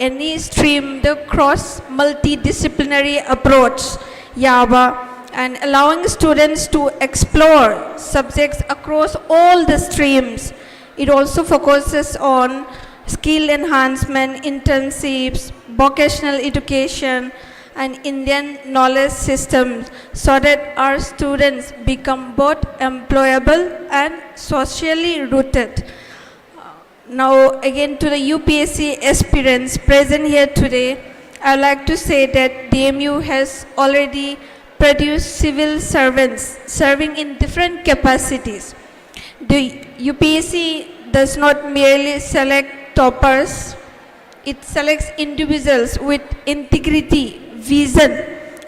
any stream the cross multidisciplinary approach yaba and allowing students to explore subjects across all the streams. It also focuses on skill enhancement, internships, vocational education, and Indian knowledge systems so that our students become both employable and socially rooted. Now again to the UPSC aspirants present here today, I would like to say that DMU has already produced civil servants serving in different capacities. The UPSC does not merely select toppers, it selects individuals with integrity, vision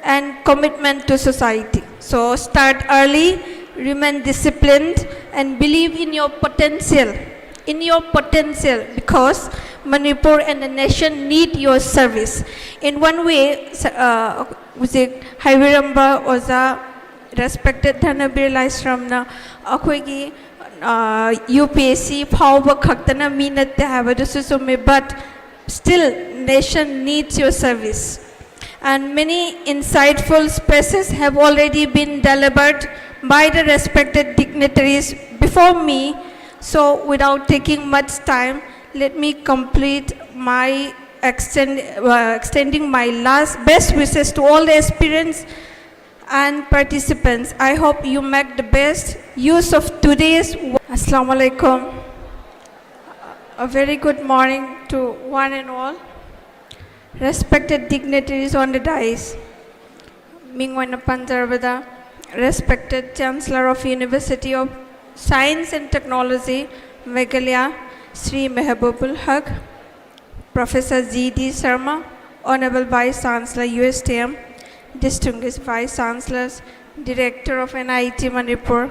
and commitment to society. So start early, remain disciplined and believe in your potential. Because Manipur and the nation need your service. In one way, Haiviramba was a respected Dhanabir Laisramna, Akwegi UPSC, Pauba Kaktana Minat Havadusumi, but still nation needs your service. And many insightful spaces have already been delivered by the respected dignitaries before me. So without taking much time, let me complete my extending my best wishes to all the aspirants and participants. I hope you make the best use of today's. Assalamu alaikum. A very good morning to one and all. Respected dignitaries on the dais. Mingwana Panjarvada, respected Chancellor of University of Science and Technology, Meghalaya, Sri Mehbubul Haq, Professor G.D. Sharma, Honorable Vice Chancellor, USTM, distinguished Vice Chancellors, Director of NIT Manipur,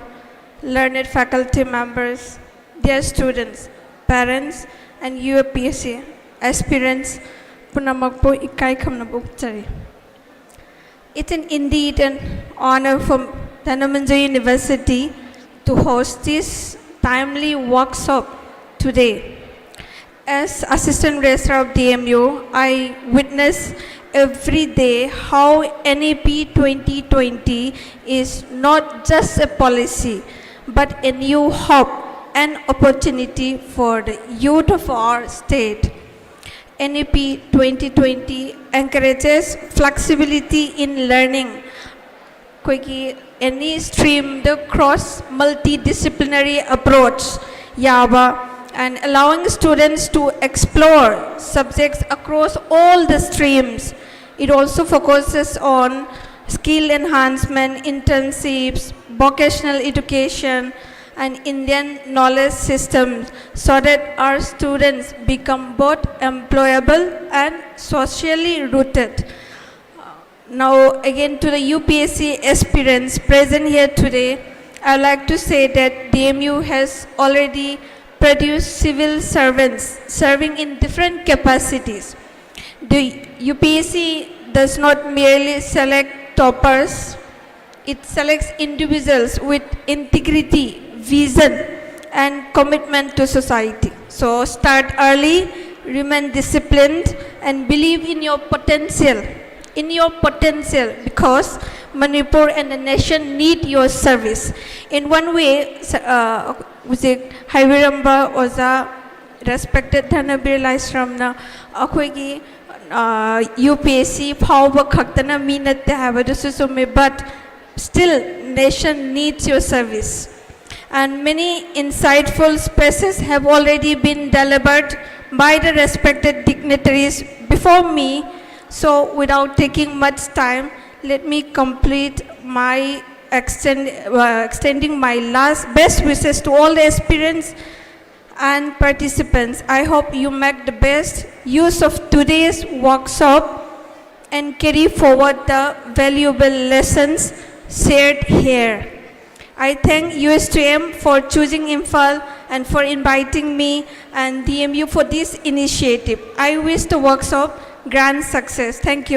learned faculty members, dear students, parents, and UPSC aspirants, it's indeed an honor for Dhanamanja University to host this timely workshop today. As Assistant Registrar of DMU, I witness every day how NAP 2020 is not just a policy, but a new hope and opportunity for the youth of our state. NAP 2020 encourages flexibility in learning. Any stream the cross multidisciplinary approach yaba and allowing students to explore subjects across all the streams. It also focuses on skill enhancement, internships, vocational education and Indian knowledge systems so that our students become both employable and socially rooted. Now again to the UPSC aspirants present here today, I would like to say that DMU has already produced civil servants serving in different capacities. The UPSC does not merely select toppers, it selects individuals with integrity, vision and commitment to society. So start early, remain disciplined and believe in your potential. Because Manipur and the nation need your service. In one way, Haiviramba was a respected Dhanabir Laisramna, Akwegi UPSC, Pauba Kaktana Minat Havadusumi, but still nation needs your service. And many insightful spaces have already been delivered by the respected dignitaries before me. So without taking much time, let me complete my extending my best wishes to all the aspirants and participants. I hope you make the best use of today's workshop and carry forward the valuable lessons shared here. I thank USTM for choosing Imphal and for inviting me and DMU for this initiative. I wish the workshop grand success. Thank you.